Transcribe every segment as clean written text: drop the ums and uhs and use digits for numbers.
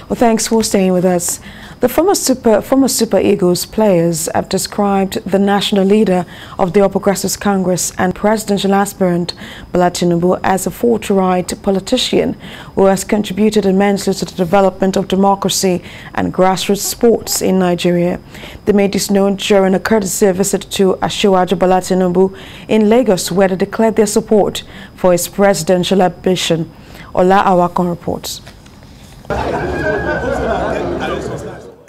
Well, thanks for staying with us. The former Super Eagles players have described the national leader of the All Progressives Congress and presidential aspirant Bola Tinubu as a forthright politician who has contributed immensely to the development of democracy and grassroots sports in Nigeria. They made this known during a courtesy visit to Asiwaju Bola Tinubu in Lagos, where they declared their support for his presidential ambition. Ola Awakon reports.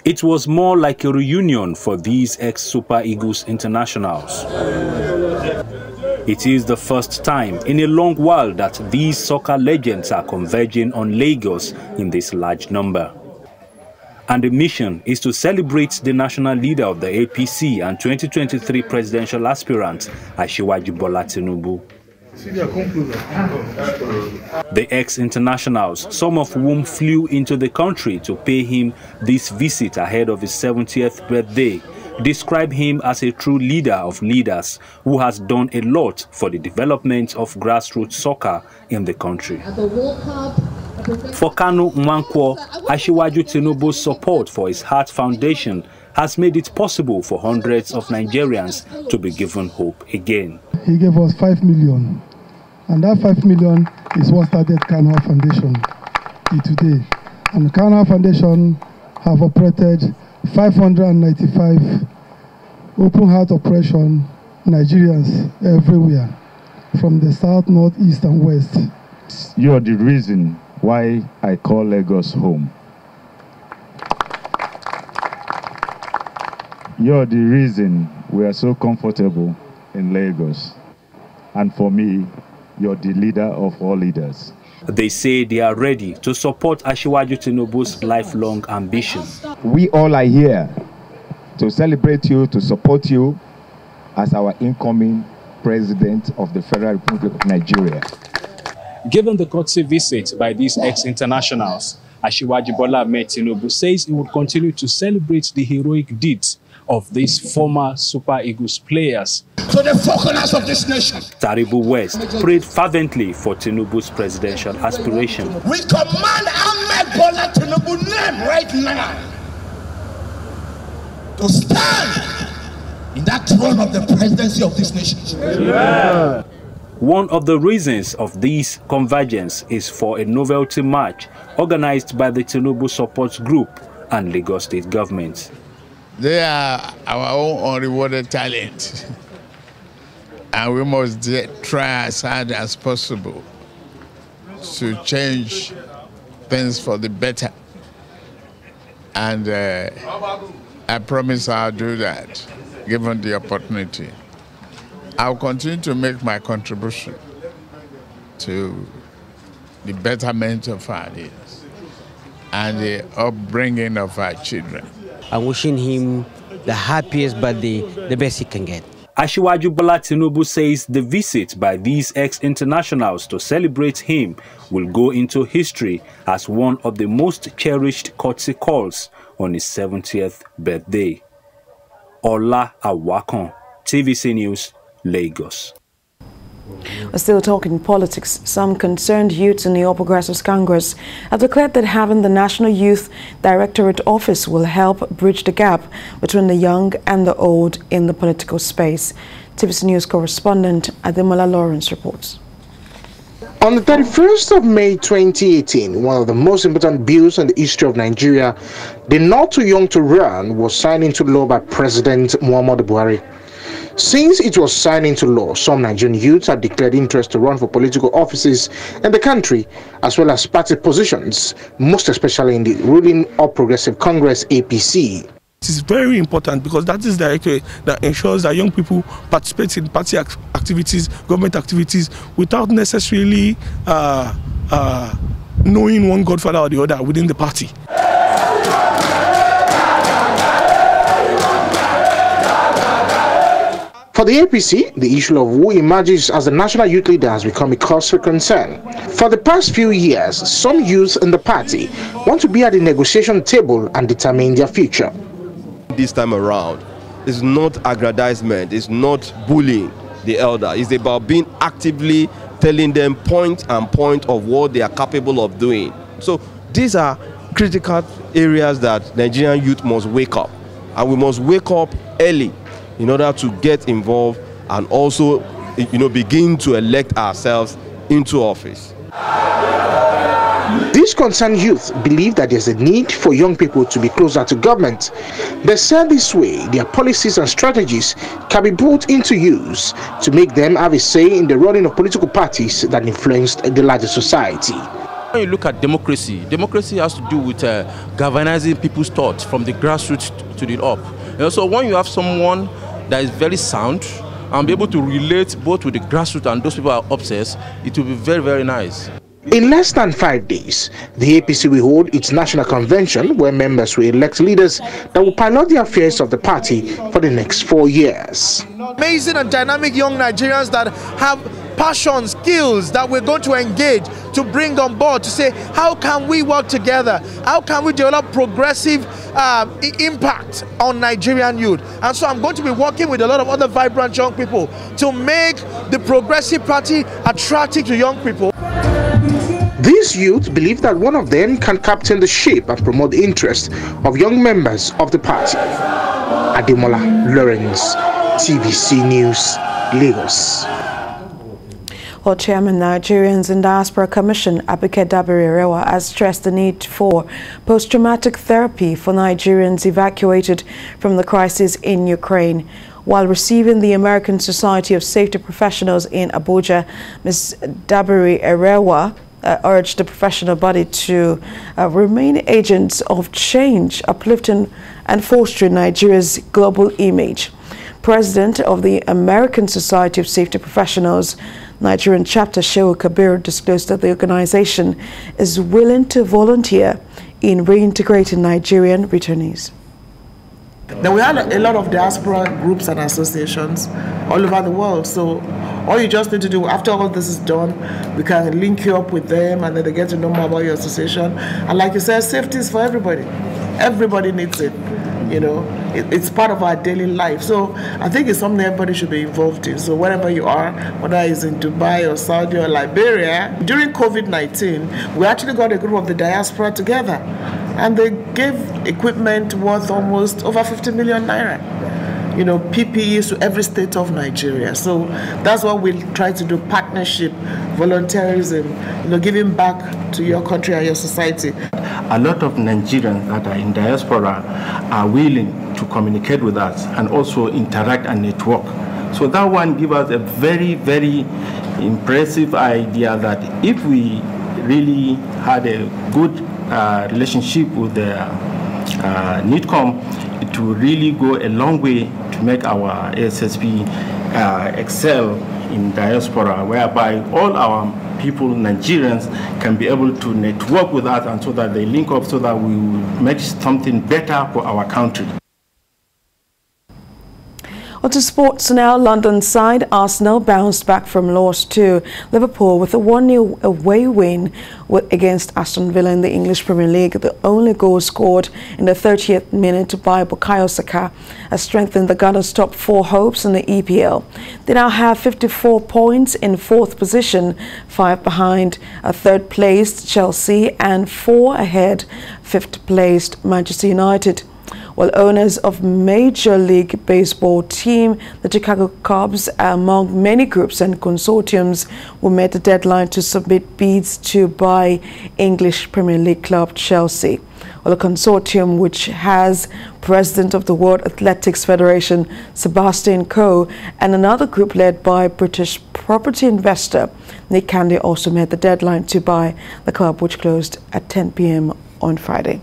It was more like a reunion for these ex-Super Eagles internationals. It is the first time in a long while that these soccer legends are converging on Lagos in this large number. And the mission is to celebrate the national leader of the APC and 2023 presidential aspirant, Asiwaju Bola Tinubu. The ex-internationals, some of whom flew into the country to pay him this visit ahead of his 70th birthday, describe him as a true leader of leaders who has done a lot for the development of grassroots soccer in the country. For Kanu Nwankwo, Asiwaju Tinubu's support for his Heart Foundation has made it possible for hundreds of Nigerians to be given hope again. He gave us 5 million, and that 5 million is what started Kanu Foundation today. And Kanu Foundation have operated 595 open heart operation Nigerians everywhere, from the south, north, east, and west. You are the reason why I call Lagos home. You're the reason we are so comfortable in Lagos. And for me, you're the leader of all leaders. They say they are ready to support Asiwaju Tinubu's lifelong ambition. We all are here to celebrate you, to support you as our incoming president of the Federal Republic of Nigeria. Given the courtesy visit by these ex-internationals, Asiwaju Bola Tinubu says he would continue to celebrate the heroic deeds of these former Super Eagles players. So the foreigners of this nation. Taribu West prayed fervently for Tinubu's presidential aspiration. We command Ahmed Bola Tinubu name right now to stand in that throne of the presidency of this nation. Yeah. One of the reasons of this convergence is for a novelty march organized by the Tinubu Support Group and Lagos State government. They are our own unrewarded talent, and we must try as hard as possible to change things for the better. And I promise I'll do that, given the opportunity. I'll continue to make my contribution to the betterment of our leaders and the upbringing of our children. I'm wishing him the happiest birthday, the best he can get. Asiwaju Bola Tinubu says the visit by these ex-internationals to celebrate him will go into history as one of the most cherished courtesy calls on his 70th birthday. Ola Awakon, TVC News, Lagos. We're still talking politics. Some concerned youths in the All Progressives Congress have declared that having the National Youth Directorate office will help bridge the gap between the young and the old in the political space. TVC News correspondent Ademola Lawrence reports. On the 31st of May 2018, one of the most important bills in the history of Nigeria, the Not Too Young to Run, was signed into law by President Muhammadu Buhari. Since it was signed into law, some Nigerian youths have declared interest to run for political offices in the country, as well as party positions, most especially in the ruling All Progressive Congress APC. It is very important because that is the directorate that ensures that young people participate in party activities, government activities, without necessarily knowing one godfather or the other within the party. For the APC, the issue of who emerges as the national youth leader has become a cause for concern. For the past few years, some youths in the party want to be at the negotiation table and determine their future. This time around, it's not aggrandizement, it's not bullying the elder. It's about being actively telling them point of what they are capable of doing. So these are critical areas that Nigerian youth must wake up. And we must wake up early in order to get involved and also, begin to elect ourselves into office. These concerned youth believe that there's a need for young people to be closer to government. They said this way, their policies and strategies can be put into use to make them have a say in the running of political parties that influenced the larger society. When you look at democracy, democracy has to do with galvanizing people's thoughts from the grassroots to the up. So when you have someone that is very sound and be able to relate both with the grassroots and those people who are obsessed, it will be very, very nice. In less than 5 days, the APC will hold its national convention where members will elect leaders that will pilot the affairs of the party for the next 4 years. Amazing and dynamic young Nigerians that have passion, skills that we're going to engage to bring on board to say, how can we work together? How can we develop progressive impact on Nigerian youth? And so I'm going to be working with a lot of other vibrant young people to make the Progressive Party attractive to young people. These youth believe that one of them can captain the ship and promote the interests of young members of the party. Ademola Lawrence, TVC News, Lagos. Well, Chairman Nigerians in Diaspora Commission, Abike Dabiri-Arewa, has stressed the need for post-traumatic therapy for Nigerians evacuated from the crisis in Ukraine. While receiving the American Society of Safety Professionals in Abuja, Ms. Dabiri-Arewa urged the professional body to remain agents of change, uplifting and fostering Nigeria's global image. President of the American Society of Safety Professionals, Nigerian chapter SHEHU KABIR, disclosed that the organization is willing to volunteer in reintegrating Nigerian returnees. Then we had a lot of diaspora groups and associations all over the world. So all you just need to do after all this is done, we can link you up with them and then they get to know more about your association. And like you said, safety is for everybody. Everybody needs it. It's part of our daily life. So I think it's something everybody should be involved in. So wherever you are, whether it's in Dubai or Saudi or Liberia, during COVID-19, we actually got a group of the diaspora together and they gave equipment worth almost over 50 million naira. PPEs to every state of Nigeria. So that's what we try to do, partnership, volunteerism, giving back to your country and your society. A lot of Nigerians that are in diaspora are willing to communicate with us and also interact and network. So that one gives us a very, very impressive idea that if we really had a good relationship with the NIDCOM, it will really go a long way to make our ASSP excel in diaspora, whereby all our people, Nigerians, can be able to network with us and so that they link up so that we will make something better for our country. On to sports now. London side Arsenal bounced back from loss to Liverpool with a 1-0 away win against Aston Villa in the English Premier League. The only goal scored in the 30th minute by Bukayo Saka has strengthened the Gunners' top 4 hopes in the EPL. They now have 54 points in 4th position, 5 behind a 3rd placed Chelsea and 4 ahead 5th placed Manchester United. While owners of Major League Baseball team, the Chicago Cubs, among many groups and consortiums, will meet the deadline to submit bids to buy English Premier League club Chelsea. Well, a consortium which has President of the World Athletics Federation, Sebastian Coe, and another group led by British property investor Nick Candy also met the deadline to buy the club, which closed at 10 p.m. on Friday.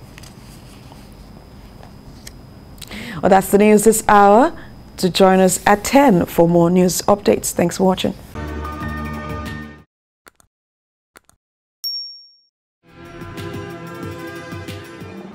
Well, that's the news this hour. To join us at 10 for more news updates. Thanks for watching.